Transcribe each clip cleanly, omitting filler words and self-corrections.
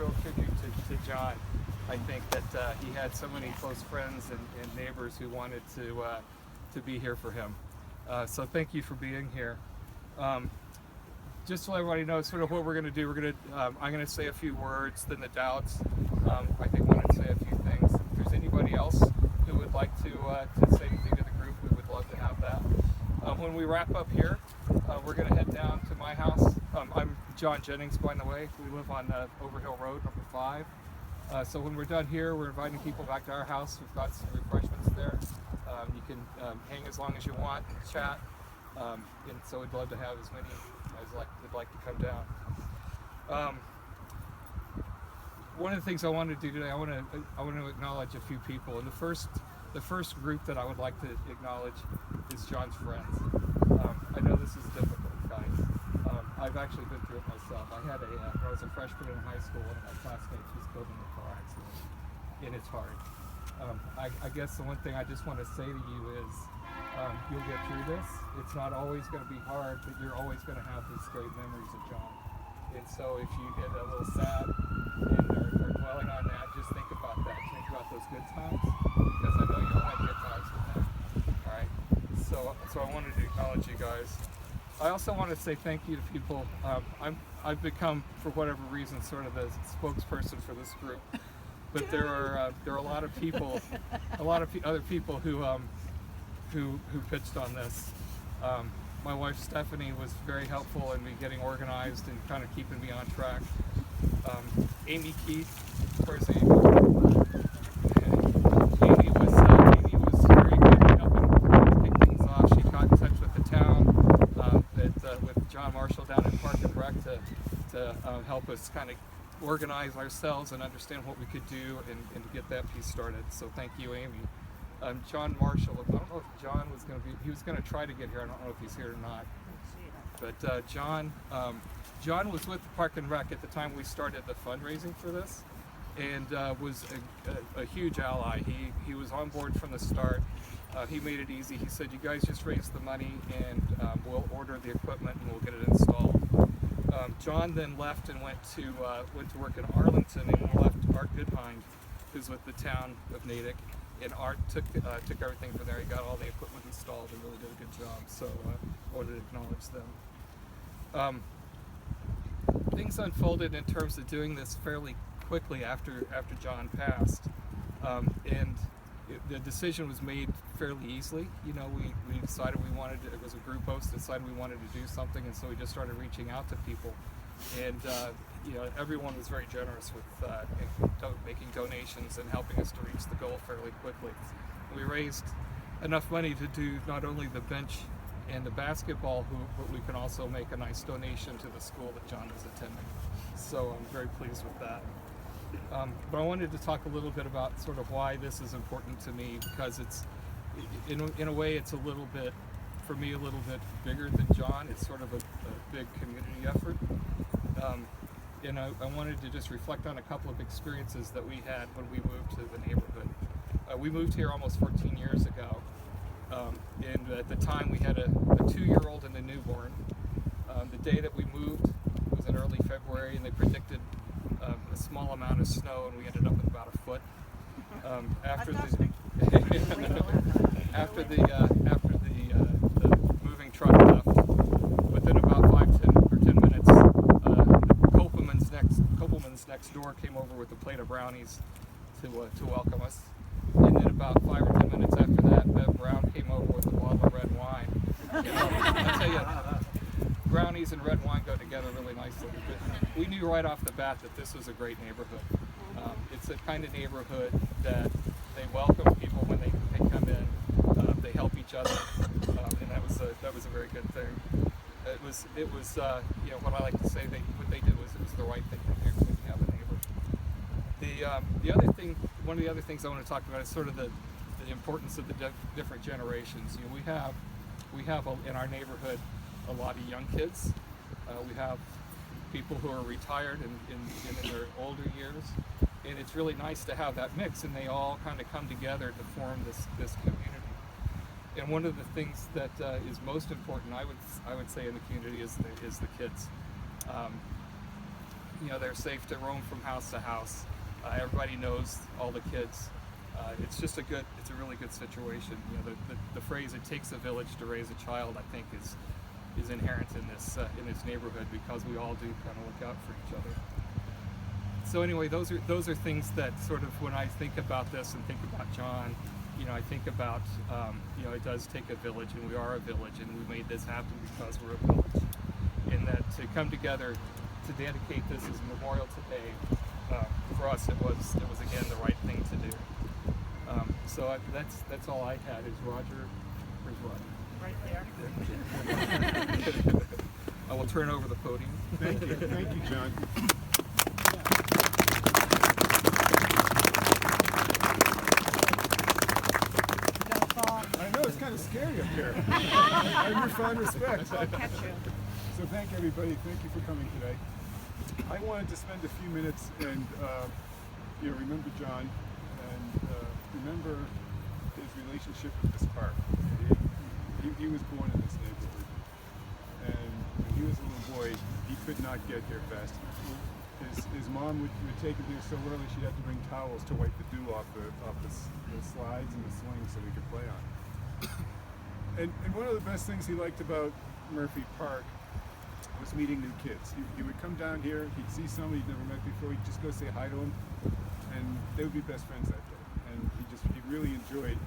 real tribute to John. I think that he had so many close friends and neighbors who wanted to be here for him. So thank you for being here. Just to let everybody know sort of what we're going to do, I'm going to say a few words, then the Dowds I think want to say a few things. If there's anybody else who would like to say anything to the group, we would love to have that. When we wrap up here, we're going to head down to my house. I'm John Jennings, by the way. We live on Overhill Road, number 5. So when we're done here, we're inviting people back to our house. We've got some refreshments there. You can hang as long as you want, chat. And so we'd love to have as many as would like to come down. One of the things I wanted to do today, I want to acknowledge a few people. And the first group that I would like to acknowledge is John's friends. I know this is difficult, guys. I've actually been through it myself. When I was a freshman in high school, one of my classmates was killed in a car accident, and it's hard. I guess the one thing I just want to say to you is, you'll get through this. It's not always going to be hard, but you're always going to have these great memories of John. And so if you get a little sad and are dwelling on that, just think about that. Think about those good times, because I know you'll have good times with that. All right. So I wanted to acknowledge you guys. I also want to say thank you to people. I've become, for whatever reason, sort of the spokesperson for this group. But there are a lot of people, other people who pitched on this. My wife Stephanie was very helpful in me getting organized and kind of keeping me on track. Amy Keith, of course, Amy was very good at helping kick things off. She got in touch with the town, with John Marshall down in Park and Rec to help us kind of organize ourselves and understand what we could do and to get that piece started. So thank you, Amy. John Marshall, I don't know if John was going to be, he was going to try to get here. I don't know if he's here or not. But John was with the Park and Rec at the time we started the fundraising for this, and was a huge ally. He was on board from the start. He made it easy. He said, "You guys just raise the money, and we'll order the equipment and we'll get it installed." John then left and went to work in Arlington, and left Art Goodhind, who's with the town of Natick. And Art took everything from there. He got all the equipment installed and really did a good job. So I wanted to acknowledge them. Things unfolded in terms of doing this fairly quickly after John passed, and the decision was made fairly easily. You know, we decided it was a group host, decided we wanted to do something, and so we just started reaching out to people. And you know, everyone was very generous with making donations and helping us to reach the goal fairly quickly. We raised enough money to do not only the bench and the basketball hoop, but we can also make a nice donation to the school that John was attending. So I'm very pleased with that. But I wanted to talk a little bit about sort of why this is important to me, because it's, in a way, it's a little bit, for me, a little bit bigger than John. It's sort of a big community effort. And I wanted to just reflect on a couple of experiences that we had when we moved to the neighborhood. We moved here almost 14 years ago, and at the time we had a 2-year-old and a newborn. The day that we moved was in early February, and they predicted a small amount of snow, and we ended up with about a foot. After the moving truck left, within about 10 minutes, Kopelman's next door came over with a plate of brownies to welcome us. And then about 5 or 10 minutes after that, Bev Brown came over with a bottle of red wine. I tell you, brownies and red wine go together really nicely. But we knew right off the bat that this was a great neighborhood. It's the kind of neighborhood that they welcome people when they come in. They help each other, and that was a very good thing. It was you know, what I like to say, what they did was the right thing to do when you have a neighbor. The other thing, one of the other things I want to talk about is sort of the importance of the different generations. You know, we have in our neighborhood a lot of young kids. We have people who are retired and in their older years, and it's really nice to have that mix, and they all kind of come together to form this community. And one of the things that is most important, I would say, in the community is the kids. they're safe to roam from house to house. Everybody knows all the kids. It's just a really good situation. The phrase "it takes a village to raise a child" I think is inherent in this neighborhood, because we all do kind of look out for each other. So anyway, those are things that sort of, when I think about this and think about John, I think about it does take a village, and we are a village, and we made this happen because we're a village. And that to come together to dedicate this as a memorial today, for us it was again the right thing to do. So that's all I had. Is Roger? Where's Roger? Right there. I will turn over the podium. Thank you, John. I know it's kind of scary up here. I have your fond respect. I'll catch you. So thank everybody. Thank you for coming today. I wanted to spend a few minutes and remember John and remember his relationship with this park. He was born in this neighborhood, and when he was a little boy, he could not get here fast enough. His mom would take him here so early she'd have to bring towels to wipe the dew off the slides and the swings so he could play on. And one of the best things he liked about Murphy Park was meeting new kids. He would come down here, he'd see somebody he'd never met before, he'd just go say hi to them, and they would be best friends that day. And he really enjoyed,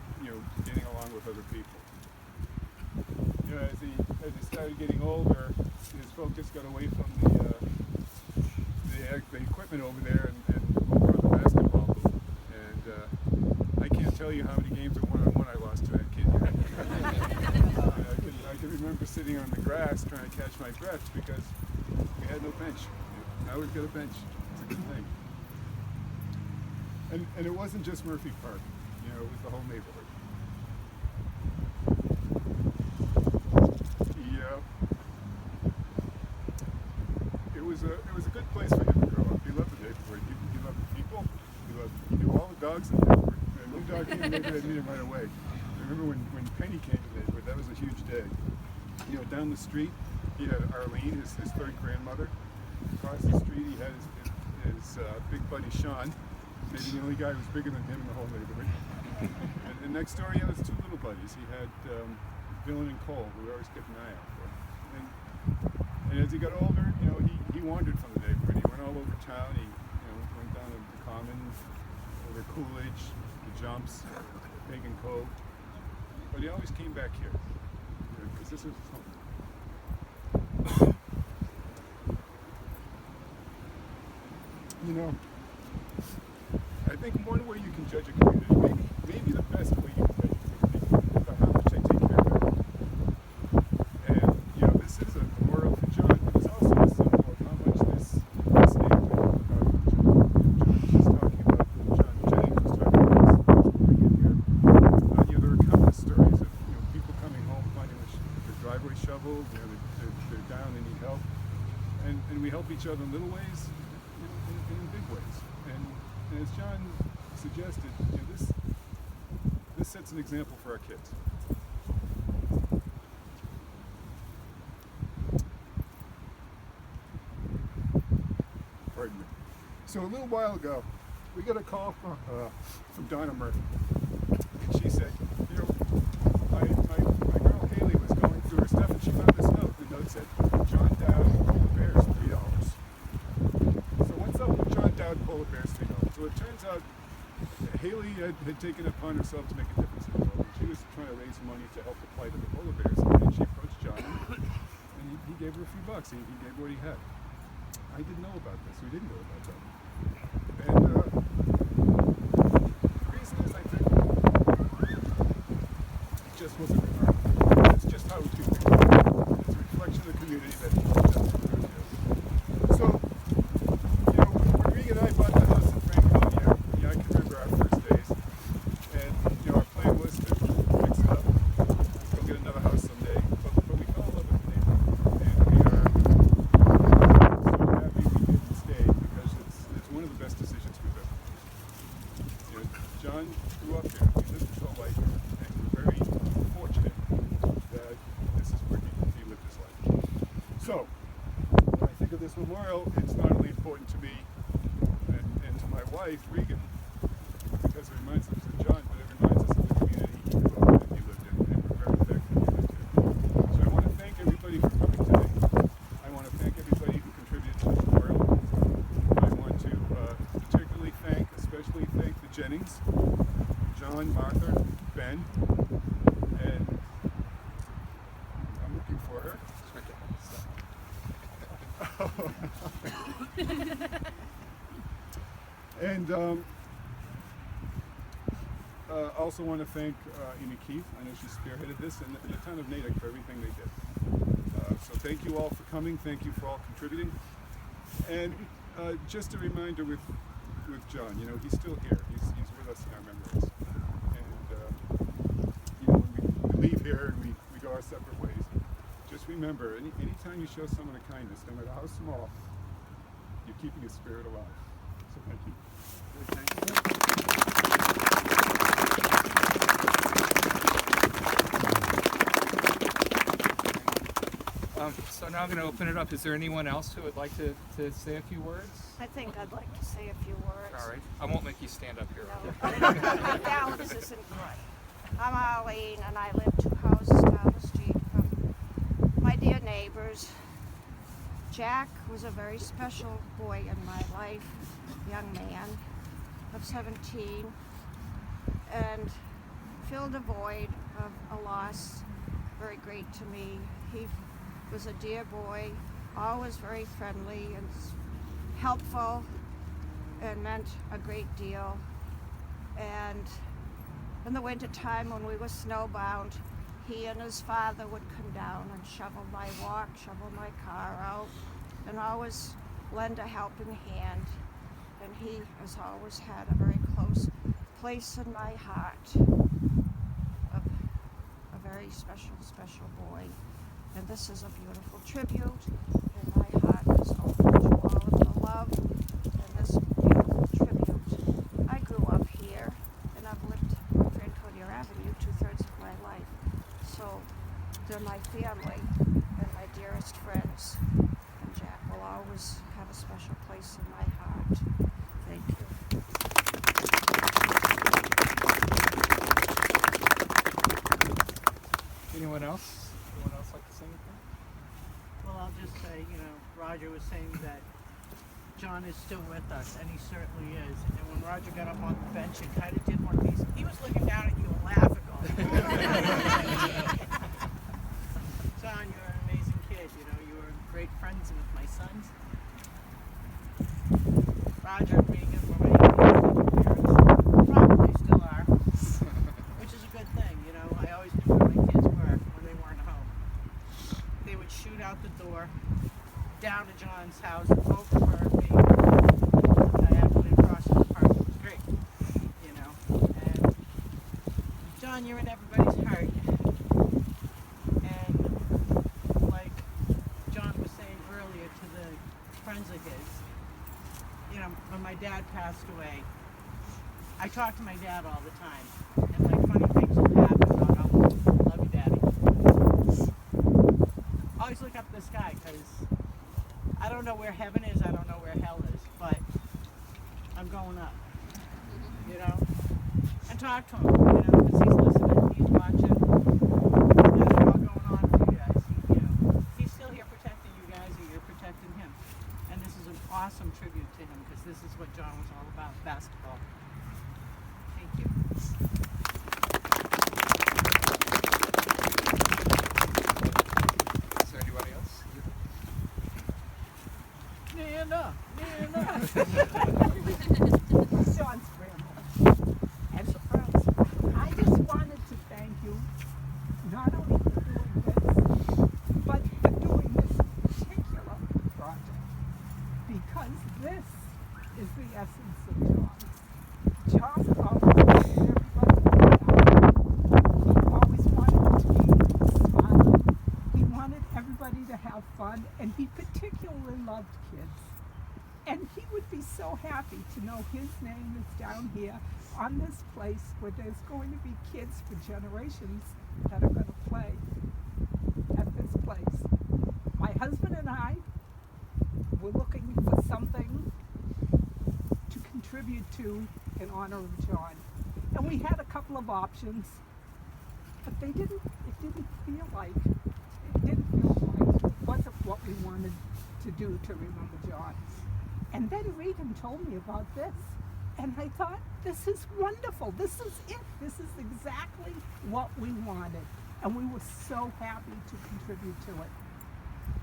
getting along with other people. As he started getting older, his focus got away from the equipment over there and over on the basketball hoop. And I can't tell you how many games of one-on-one I lost to that kid. I can remember sitting on the grass trying to catch my breath because we had no bench. Now we've got a bench. It's a good thing. And it wasn't just Murphy Park. It was the whole neighborhood. It was a good place for him to grow up. He loved the neighborhood. He loved the people. He knew all the dogs in the neighborhood. A new dog came in the neighborhood, I knew him right away. I remember when Penny came to the neighborhood, that was a huge day. Down the street, he had Arlene, his third grandmother. Across the street, he had his big buddy Sean, maybe the only guy who was bigger than him in the whole neighborhood. And next door, he had his two little buddies. He had Dylan and Cole, who we always kept an eye out for. And as he got older, he wandered from the neighborhood. He went all over town. He went down to the Commons, over Coolidge, the Jumps, Bacon Cove. But he always came back here, because this was his home. I think one way you can judge a community, maybe the best way you can judge a community, is by how much they take care of it. And this is a memorial for John, but it's also a symbol of how much this neighborhood looked out for John. John was just talking about John Jennings was talking about this before we get here. There are countless stories of people coming home finding their driveway shoveled. They're down, they need help, and we help each other in little ways, and in big ways. And as John suggested, this sets an example for our kids. Pardon me. So a little while ago, we got a call from Donna Murphy, and she said, my girl Haley was going through her stuff, and she found this note. The note said, "John Dowd, polar bears, $3." So what's up with John Dowd, polar bears, $3? So it turns out Haley had taken it upon herself to make a difference in the world. She was trying to raise money to help the plight of the polar bears, and she approached John, and he gave her a few bucks. He gave what he had. I didn't know about this. We didn't know about that. And the reason is, I think, it just wasn't remarkable. It's just how we do things. It's a reflection of the community that just do. So, when Regan and I bought the house in Franconia, I can remember our first days, and our plan was to fix it up, go get another house someday, but we fell in love with the neighborhood, and we are so happy we didn't stay, because it's one of the best decisions we've ever made. John grew up here, he lived his whole life here, and we're very fortunate that this is where he lived his life. So, when I think of this memorial, it's not only important to me and to my wife, Regan, because it reminds us of John, but it reminds us of the community he grew up in and he lived in, and we're very thankful he lived in. So I want to thank everybody for coming today. I want to thank everybody who contributed to the memorial. I want to especially thank the Jennings, John, Martha, Ben, and I'm looking for her. And also want to thank Amy Keith. I know she spearheaded this, and the town of Natick for everything they did. So thank you all for coming. Thank you for all contributing. And just a reminder with John, you know, he's still here. He's with us in our memories. And you know, when we leave here and we go our separate ways, just remember, anytime you show someone a kindness, no matter how small, you're keeping his spirit alive. So thank you. So now I'm going to open it up. Is there anyone else who would like to say a few words? I think I'd like to say a few words. All right. I won't make you stand up here. No, balance isn't good. I'm Arlene, and I live 2 houses down the street from my dear neighbors. Jack was a very special boy in my life, young man of 17, and filled a void of a loss very great to me. He was a dear boy, always very friendly and helpful, and meant a great deal. And in the winter time when we were snowbound, he and his father would come down and shovel my walk, shovel my car out, and always lend a helping hand. And he has always had a very close place in my heart of a very special, special boy. And this is a beautiful tribute, and my heart is open to all of the love and this beautiful tribute. I grew up here, and I've lived on Franconia Avenue 2/3 of my life. So they're my family and my dearest friends, and Jack will always have a special place in my heart. Thank you. Anyone else? Anyone else like to say anything? Well, I'll just say, you know, Roger was saying that John is still with us, and he certainly is. And when Roger got up on the bench and kind of did one of these, he was looking down at you and laughing all the time. John, you're an amazing kid. You know, you were great friends with my sons. Roger and Regan were my parents. Probably still are. Which is a good thing, you know. I always knew where my kids were when they weren't home. They would shoot out the door, down to John's house, over for me, diagonally across the park. It was great, you know. And John, you're in everybody's heart. And like John was saying earlier to the friends of his, you know, when my dad passed away, I talk to my dad all the time, and like funny things will happen. Oh, love you, Daddy. Always look up at the sky, because I don't know where heaven is, I don't know where hell is, but I'm going up, you know, and talk to him, you know, because he's listening, he's watching. There's it all going on for you guys. You know, he's still here protecting you guys, and you're protecting him. And this is an awesome tribute to him, because this is what John was all about, basketball. Thank you. Is there anybody else? Sean's grandma. And surprise. I just wanted to thank you, not only for doing this, but for doing this particular project. Because this is the essence of John. John always wanted everybody to be happy. He always wanted to be smiling. He wanted everybody to have fun, and he particularly loved kids. And he would be so happy to know his name is down here on this place where there's going to be kids for generations that are going to play at this place. My husband and I were looking for something to contribute to in honor of John. And we had a couple of options, but it didn't feel like it wasn't what we wanted to do to remember John. And then Regan told me about this, and I thought, this is wonderful. This is it. This is exactly what we wanted. And we were so happy to contribute to it.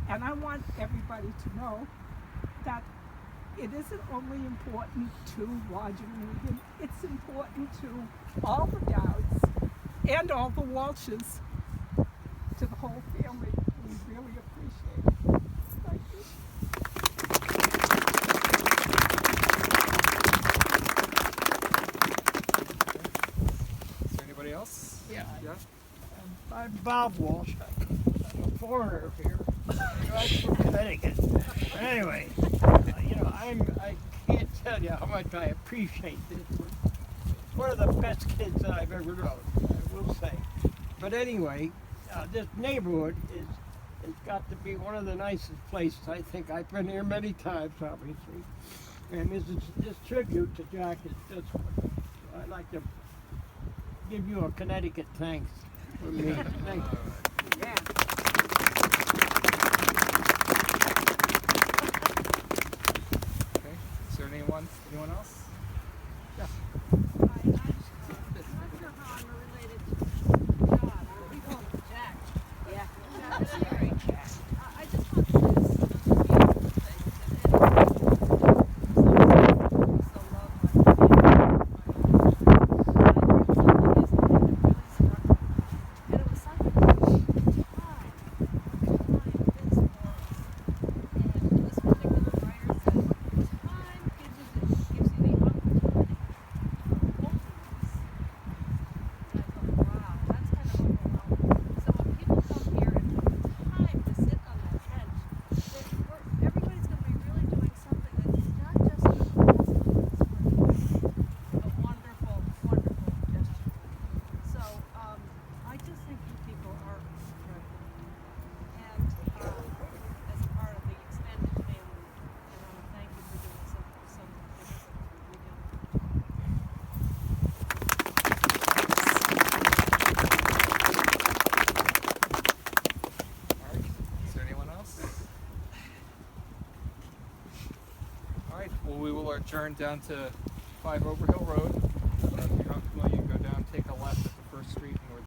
And I want everybody to know that it isn't only important to Roger and Regan, it's important to all the Dowds and all the Walshes, to the whole family. We really appreciate it. Thank you. Is there anybody else? Yeah. Yeah? I'm Bob Walsh. I'm a foreigner here. I'm from Connecticut. But anyway, I can't tell you how much I appreciate this. It's one of the best kids that I've ever known, I will say. But anyway, this neighborhood has got to be one of the nicest places. I think I've been here many times, obviously. And this tribute to Jack is just one. I'd like to give you a Connecticut thanks from me. Thank you. Yeah. Okay. Is there anyone else? Yeah. I'm not sure how I'm related to John. We call him Jack. Yeah. Jack, sorry. I just want to say this beautiful thing. And so love my family. I heard something yesterday that really struck me. And it was something like time is for us. And this particular writer said, time gives you the opportunity. And I thought, wow, that's kind of overwhelming. So when people come here and put the time to sit on that bench, everybody's going to be really doing something that's not just a wonderful, wonderful gesture. So I just think you people are incredible. And as a part of the extended family, I want to thank you for doing something so magnificent for Regan. All right. Is there anyone else? All right. Well, we will adjourn down to 5 Overhill Road. If you're not familiar, you can go down, take a left at the First Street